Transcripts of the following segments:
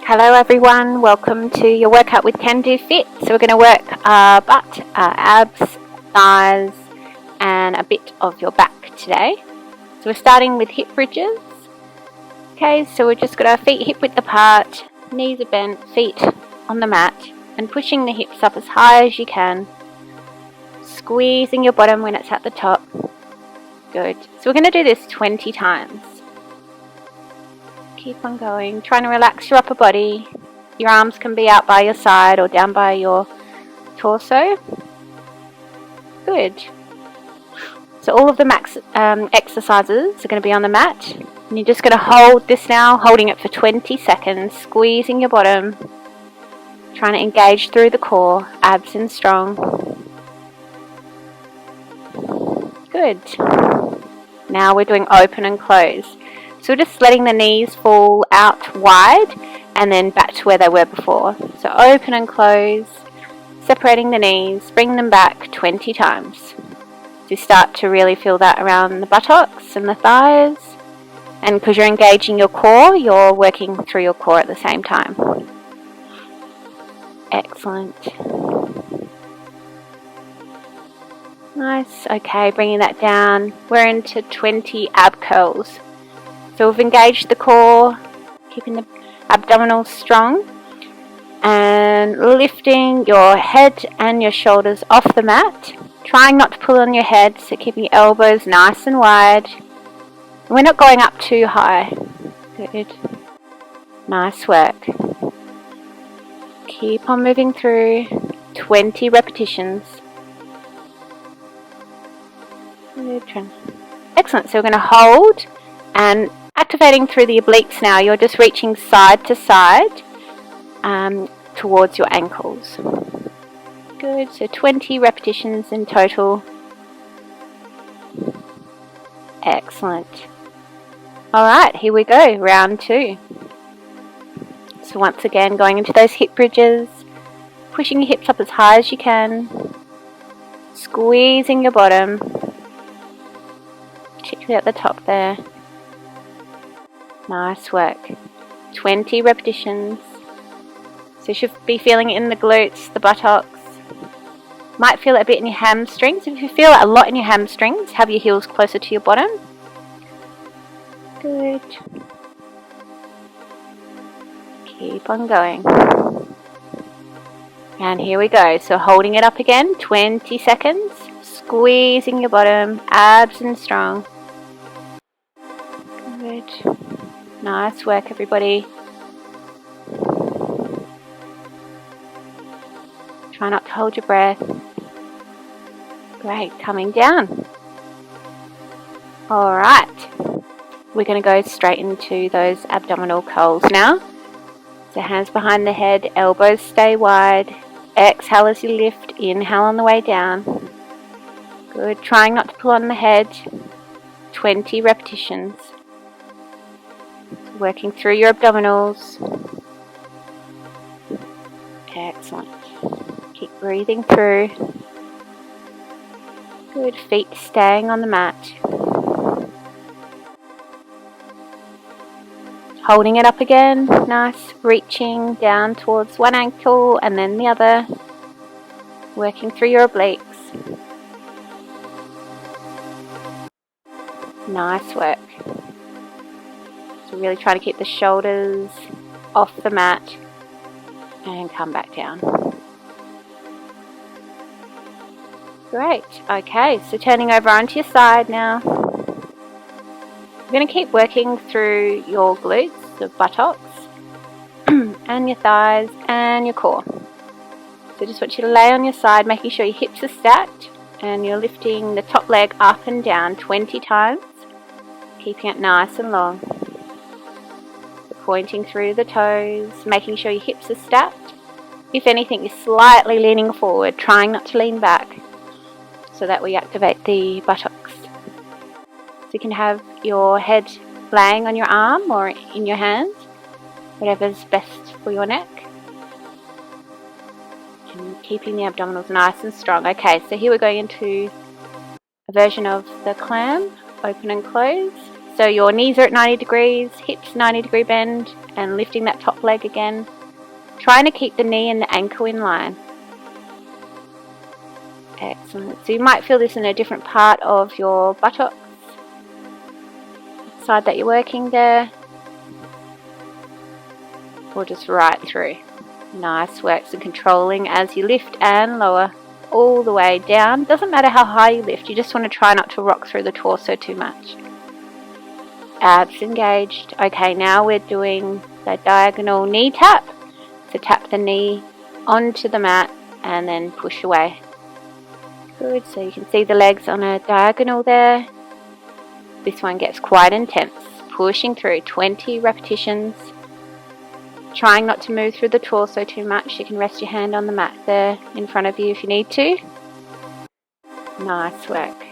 Hello everyone, welcome to your workout with Can Do Fit. So we're going to work our butt, our abs, thighs and a bit of your back today. So we're starting with hip bridges. Okay, so we're just got our feet hip width apart, knees are bent, feet on the mat and pushing the hips up as high as you can. Squeezing your bottom when it's at the top. Good. So we're going to do this 20 times. Keep on going, trying to relax your upper body. Your arms can be out by your side or down by your torso. Good. So all of the max exercises are going to be on the mat. And you're just going to hold this now, holding it for 20 seconds, squeezing your bottom, trying to engage through the core, abs in strong. Good. Now we're doing open and close. So we're just letting the knees fall out wide and then back to where they were before. So open and close, separating the knees, bring them back 20 times. So you start to really feel that around the buttocks and the thighs. And because you're engaging your core, you're working through your core at the same time. Excellent. Nice. Okay, bringing that down. We're into 20 ab curls. So we've engaged the core, keeping the abdominals strong and lifting your head and your shoulders off the mat. Trying not to pull on your head, so keeping your elbows nice and wide. We're not going up too high. Good. Nice work. Keep on moving through. 20 repetitions. Good. Excellent. So we're going to hold and activating through the obliques now. You're just reaching side to side towards your ankles. Good. So 20 repetitions in total. Excellent. Alright, here we go. Round 2. So once again, going into those hip bridges, pushing your hips up as high as you can, squeezing your bottom, particularly at the top there. Nice work. 20 repetitions. So you should be feeling it in the glutes, the buttocks. Might feel it a bit in your hamstrings. If you feel it a lot in your hamstrings, have your heels closer to your bottom. Good. Keep on going. And here we go. So holding it up again, 20 seconds. Squeezing your bottom, abs and strong. Good. Nice work, everybody. Try not to hold your breath. Great, coming down. Alright, we're going to go straight into those abdominal curls now. So hands behind the head, elbows stay wide. Exhale as you lift, inhale on the way down. Good, trying not to pull on the head. 20 repetitions. Working through your abdominals. Excellent. Keep breathing through. Good, feet staying on the mat. Holding it up again, nice. Reaching down towards one ankle and then the other. Working through your obliques. Nice work. So really try to keep the shoulders off the mat and come back down. Great. Okay, so turning over onto your side now. You're going to keep working through your glutes, the buttocks, and your thighs and your core. So just want you to lay on your side, making sure your hips are stacked and you're lifting the top leg up and down 20 times, keeping it nice and long. Pointing through the toes, making sure your hips are stacked. If anything, you're slightly leaning forward, trying not to lean back so that we activate the buttocks. So you can have your head laying on your arm or in your hand, whatever's best for your neck. And keeping the abdominals nice and strong. Okay, so here we're going into a version of the clam, open and close. So your knees are at 90 degrees, hips 90-degree bend, and lifting that top leg again. Trying to keep the knee and the ankle in line. Excellent. So you might feel this in a different part of your buttocks, side that you're working there, or just right through. Nice work. So controlling as you lift and lower all the way down. Doesn't matter how high you lift, you just want to try not to rock through the torso too much. Abs engaged. Okay, now we're doing the diagonal knee tap. So tap the knee onto the mat and then push away. Good, so you can see the legs on a diagonal there. This one gets quite intense. Pushing through 20 repetitions. Trying not to move through the torso too much. You can rest your hand on the mat there in front of you if you need to. Nice work.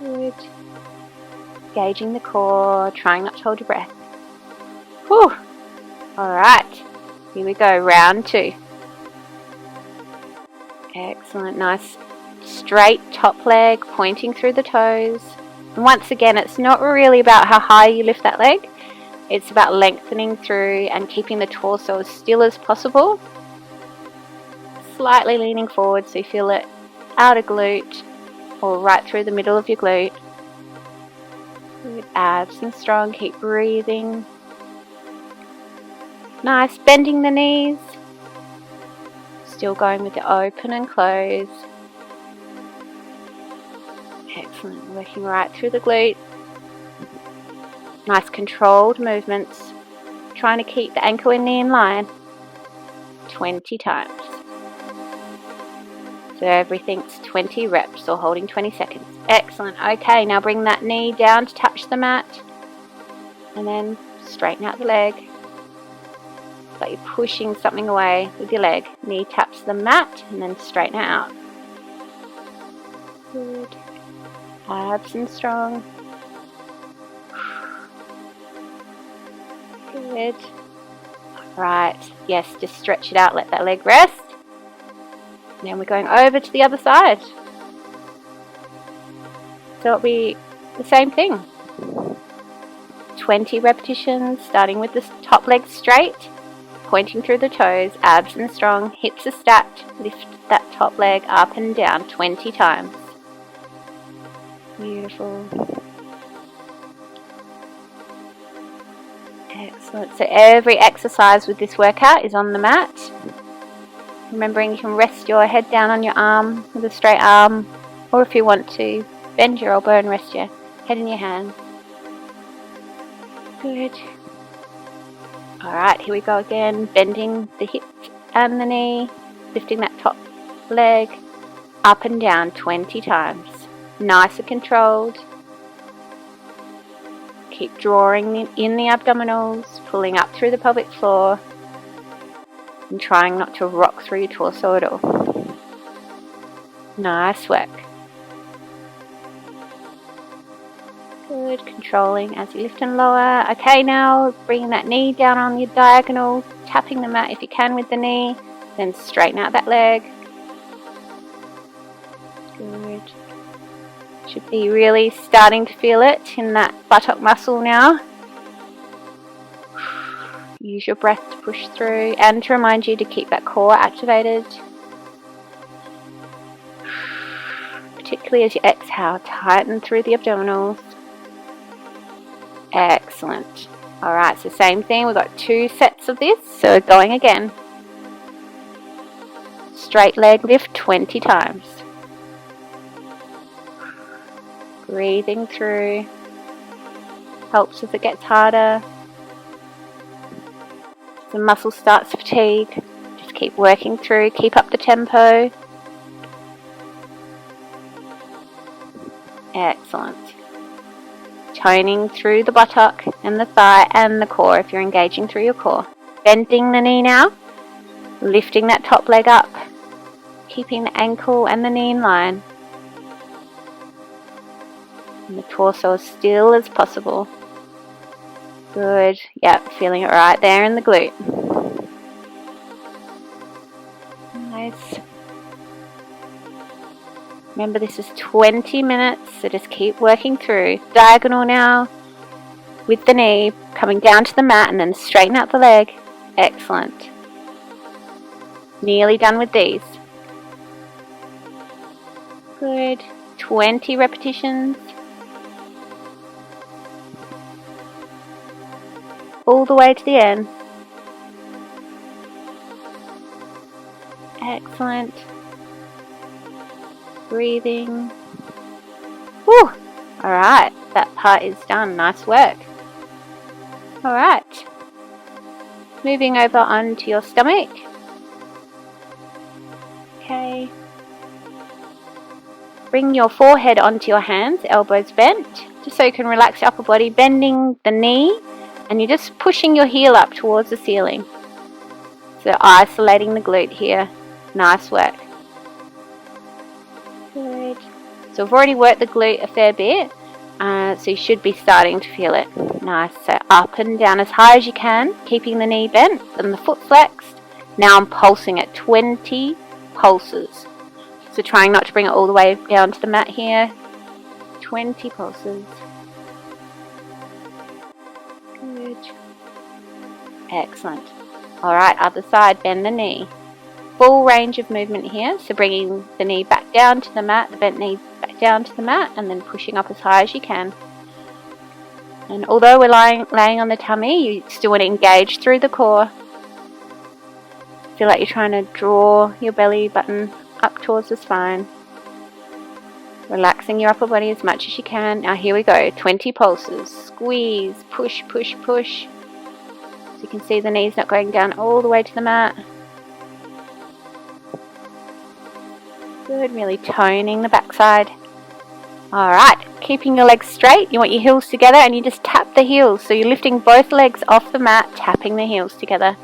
Good. Engaging the core, trying not to hold your breath. Whew. Alright, here we go, round 2. Excellent, nice straight top leg, pointing through the toes. And once again, it's not really about how high you lift that leg. It's about lengthening through and keeping the torso as still as possible. Slightly leaning forward so you feel it outer glute or right through the middle of your glute. Good, abs and strong, keep breathing. Nice, bending the knees. Still going with the open and close. Excellent, working right through the glute. Nice controlled movements. Trying to keep the ankle and knee in line. 20 times. So everything's 20 reps or holding 20 seconds. Excellent. Okay, now bring that knee down to touch the mat. And then straighten out the leg. It's like you're pushing something away with your leg. Knee taps the mat and then straighten it out. Good. Abs and strong. Good. Right. Yes, just stretch it out. Let that leg rest. Then we're going over to the other side. So it'll be the same thing. 20 repetitions, starting with the top leg straight, pointing through the toes, abs and strong, hips are stacked. Lift that top leg up and down 20 times. Beautiful. Excellent. So every exercise with this workout is on the mat. Remembering you can rest your head down on your arm with a straight arm, or if you want to, bend your elbow and rest your head in your hand. Good. Alright, here we go again. Bending the hip and the knee, lifting that top leg up and down 20 times. Nice and controlled. Keep drawing in the abdominals, pulling up through the pelvic floor, and trying not to rock through your torso at all. Nice work. Good, controlling as you lift and lower. Okay, now bringing that knee down on your diagonal, tapping the mat if you can with the knee, then straighten out that leg. Good. Should be really starting to feel it in that buttock muscle now. Use your breath to push through and to remind you to keep that core activated. Particularly as you exhale, tighten through the abdominals. Excellent. Alright, so same thing, we've got 2 sets of this, so going again. Straight leg lift 20 times. Breathing through. Helps as it gets harder. The muscle starts to fatigue. Just keep working through, keep up the tempo. Excellent. Toning through the buttock and the thigh and the core if you're engaging through your core. Bending the knee now. Lifting that top leg up. Keeping the ankle and the knee in line. And the torso as still as possible. Good. Yep, feeling it right there in the glute. Nice. Remember, this is 20 minutes, so just keep working through. Diagonal now with the knee, coming down to the mat and then straighten out the leg. Excellent. Nearly done with these. Good. 20 repetitions. All the way to the end. Excellent. Breathing. Whew. Alright, that part is done. Nice work. Alright. Moving over onto your stomach. Okay. Bring your forehead onto your hands, elbows bent, just so you can relax your upper body, bending the knee, and you're just pushing your heel up towards the ceiling. So isolating the glute here. Nice work. Good. So we've already worked the glute a fair bit, so you should be starting to feel it. Nice. So up and down as high as you can, keeping the knee bent and the foot flexed. Now I'm pulsing at 20 pulses. So trying not to bring it all the way down to the mat here. 20 pulses. Good. Excellent. Alright, other side, bend the knee. Full range of movement here, so bringing the knee back down to the mat, the bent knee back down to the mat, and then pushing up as high as you can. And although we're laying on the tummy, you still want to engage through the core. Feel like you're trying to draw your belly button up towards the spine. Relaxing your upper body as much as you can. Now here we go, 20 pulses. Squeeze, push, push, push. So you can see the knees not going down all the way to the mat. Good, really toning the backside. Alright, keeping your legs straight. You want your heels together and you just tap the heels. So you're lifting both legs off the mat, tapping the heels together.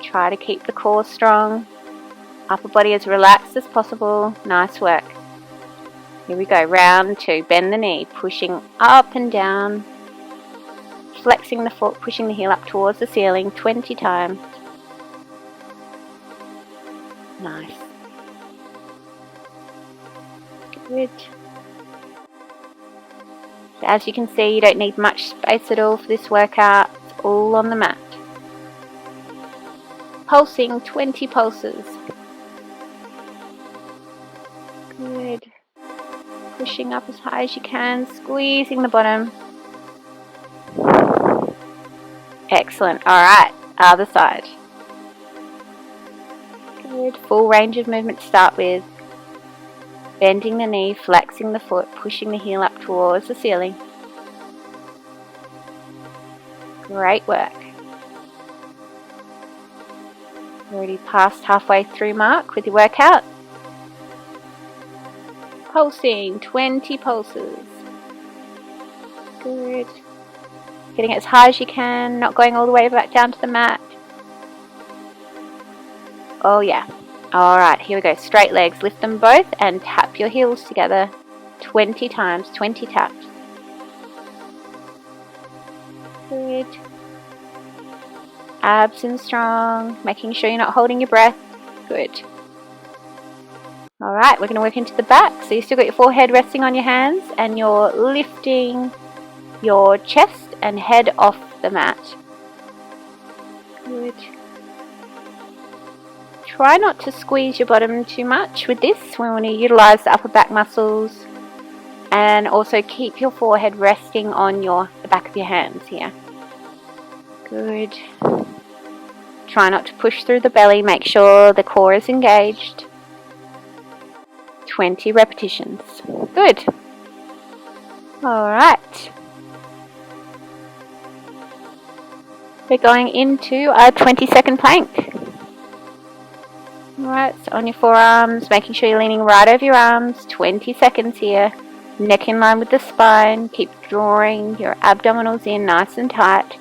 Try to keep the core strong. Upper body as relaxed as possible. Nice work. Here we go, round 2. Bend the knee, pushing up and down. Flexing the foot, pushing the heel up towards the ceiling 20 times. Nice. Good. So as you can see, you don't need much space at all for this workout. It's all on the mat. Pulsing 20 pulses. Good. Pushing up as high as you can, squeezing the bottom. Excellent. Alright, other side. Good. Full range of movement to start with. Bending the knee, flexing the foot, pushing the heel up towards the ceiling. Great work. Already past halfway through mark with your workout. Pulsing, 20 pulses. Good. Getting as high as you can, not going all the way back down to the mat. Oh yeah. Alright, here we go. Straight legs, lift them both and tap your heels together 20 times, 20 taps. Good. Abs in strong, making sure you're not holding your breath. Good. Alright, we're going to work into the back. So you still got your forehead resting on your hands and you're lifting your chest and head off the mat. Good. Try not to squeeze your bottom too much with this. We want to utilize the upper back muscles and also keep your forehead resting on the back of your hands here. Good. Try not to push through the belly. Make sure the core is engaged. 20 repetitions. Good. Alright. We're going into a 20-second plank. Alright, so on your forearms, making sure you're leaning right over your arms. 20 seconds here. Neck in line with the spine. Keep drawing your abdominals in nice and tight.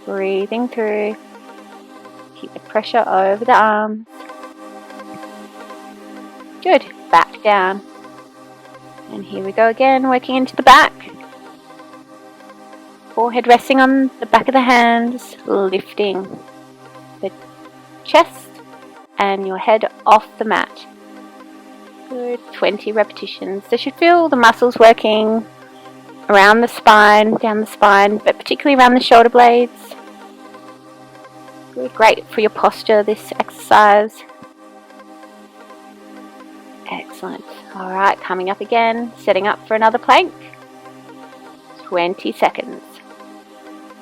Breathing through. Keep the pressure over the arms. Good. Back down. And here we go again, working into the back. Forehead resting on the back of the hands, lifting the chest and your head off the mat. Good, 20 repetitions. So you should feel the muscles working around the spine, down the spine, but particularly around the shoulder blades. Good, great for your posture, this exercise. Excellent. Alright, coming up again, setting up for another plank. 20 seconds.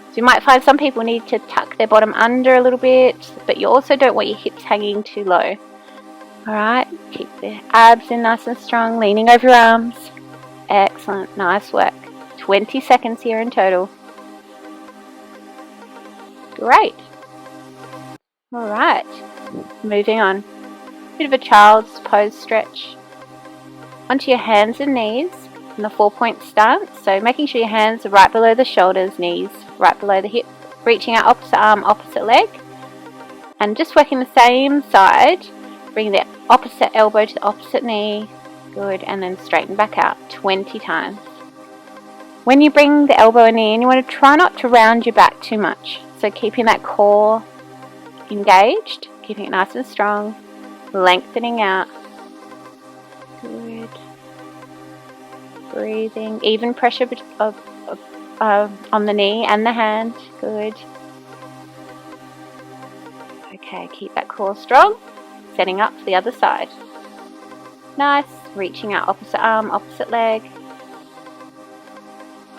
So you might find some people need to tuck their bottom under a little bit, but you also don't want your hips hanging too low. Alright, keep the abs in nice and strong, leaning over your arms. Excellent, nice work. 20 seconds here in total. Great. Alright, moving on. Bit of a child's pose stretch. Onto your hands and knees in the 4-point stance. So making sure your hands are right below the shoulders, knees right below the hip. Reaching out opposite arm, opposite leg. And just working the same side. Bring the opposite elbow to the opposite knee. Good, and then straighten back out 20 times. When you bring the elbow and knee in, you want to try not to round your back too much. So keeping that core engaged, keeping it nice and strong, lengthening out. Good. Breathing, even pressure on the knee and the hand. Good. Okay, keep that core strong. Setting up for the other side. Nice. Reaching out opposite arm, opposite leg.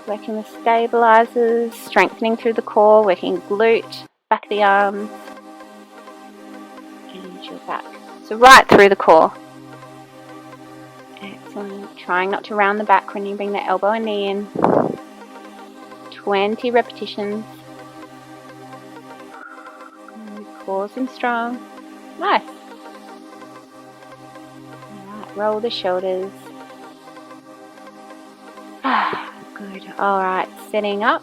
Working the stabilizers, strengthening through the core, working glute, back of the arms, and your back. So right through the core. Excellent. Trying not to round the back when you bring the elbow and knee in. 20 repetitions. Core's in strong. Nice. Alright, roll the shoulders. Good. Alright, setting up.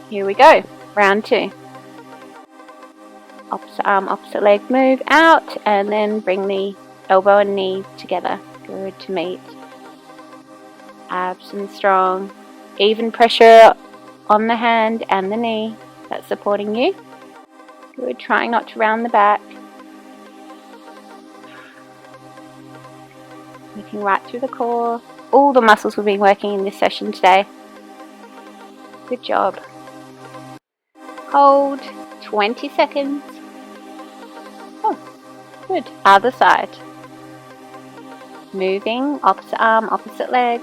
Here we go. Round 2. Opposite arm, opposite leg move out, and then bring the elbow and knee together. Good to meet. Abs and strong. Even pressure on the hand and the knee. That's supporting you. Good. Trying not to round the back. Working right through the core. All the muscles we've been working in this session today. Good job. Hold 20 seconds. Oh, good. Other side. Moving, opposite arm, opposite leg.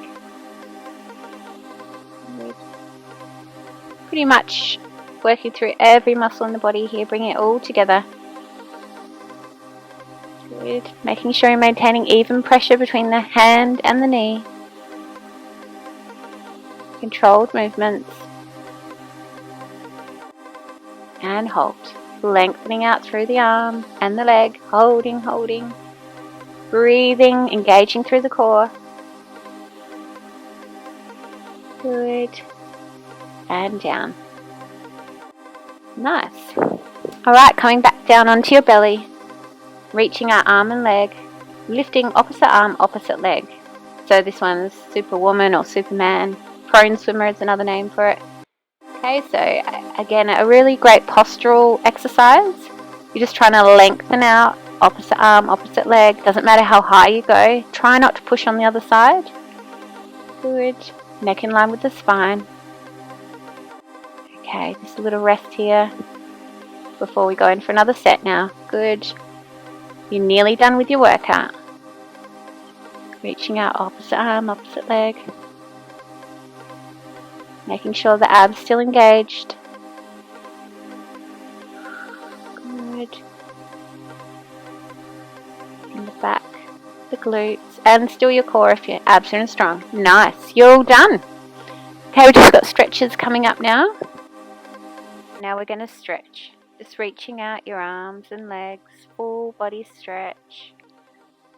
Good. Pretty much working through every muscle in the body here, bringing it all together. Good. Making sure you're maintaining even pressure between the hand and the knee. Controlled movements. And hold. Lengthening out through the arm and the leg. Holding, holding. Breathing, engaging through the core. Good. And down. Nice. Alright, coming back down onto your belly. Reaching out arm and leg. Lifting opposite arm, opposite leg. So this one's Superwoman or Superman. Prone swimmer is another name for it. Okay, so again, a really great postural exercise. You're just trying to lengthen out opposite arm, opposite leg. Doesn't matter how high you go. Try not to push on the other side. Good. Neck in line with the spine. Okay, just a little rest here before we go in for another set now. Good. You're nearly done with your workout. Reaching out opposite arm, opposite leg. Making sure the abs still engaged. Good. In the back, the glutes, and still your core if your abs are strong. Nice. You're all done. Okay, we've just got stretches coming up now. Now we're going to stretch. Just reaching out your arms and legs, full body stretch.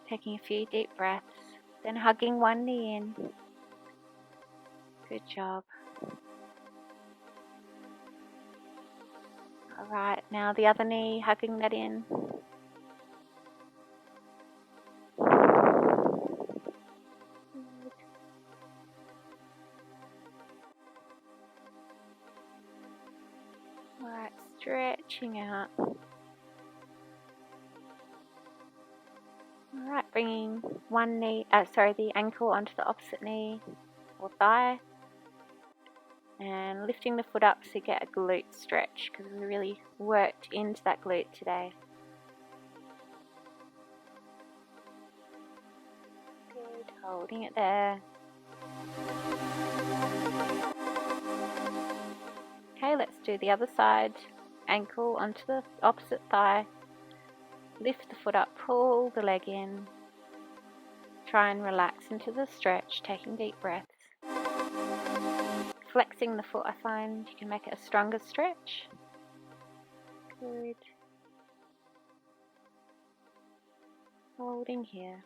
Taking a few deep breaths, then hugging one knee in. Good job. Alright, now the other knee, hugging that in. Alright, stretching out. bringing the ankle onto the opposite knee or thigh, and lifting the foot up so you get a glute stretch, because we really worked into that glute today. Good, holding it there. Okay, let's do the other side. Ankle onto the opposite thigh. Lift the foot up, pull the leg in. Try and relax into the stretch, taking deep breaths. Flexing the foot, I find you can make it a stronger stretch. Good. Holding here.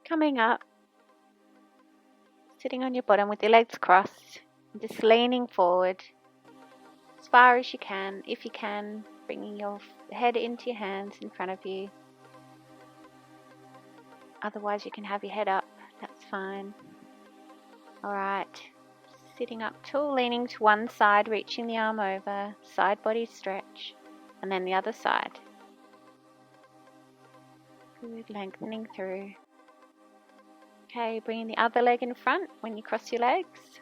Coming up. Sitting on your bottom with your legs crossed. Just leaning forward as far as you can. If you can, bringing your head into your hands in front of you. Otherwise, you can have your head up. That's fine. Alright, sitting up tall, leaning to one side, reaching the arm over, side body stretch, and then the other side. Good, lengthening through. Okay, bringing the other leg in front when you cross your legs.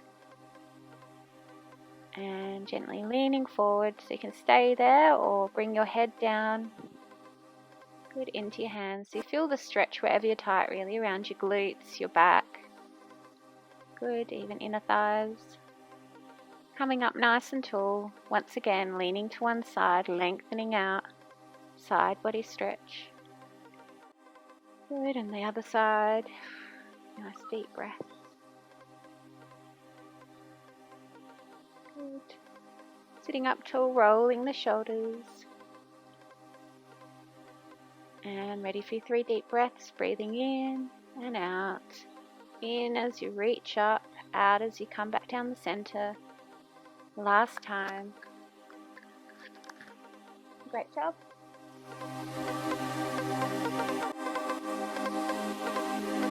And gently leaning forward so you can stay there or bring your head down. Good, into your hands. So you feel the stretch wherever you're tight, really, around your glutes, your back. Good, even inner thighs. Coming up nice and tall. Once again, leaning to one side, lengthening out. Side body stretch. Good, and the other side. Nice deep breath. Good. Sitting up tall, rolling the shoulders. And ready for your 3 deep breaths. Breathing in and out. In as you reach up, out as you come back down the center. Last time. Great job.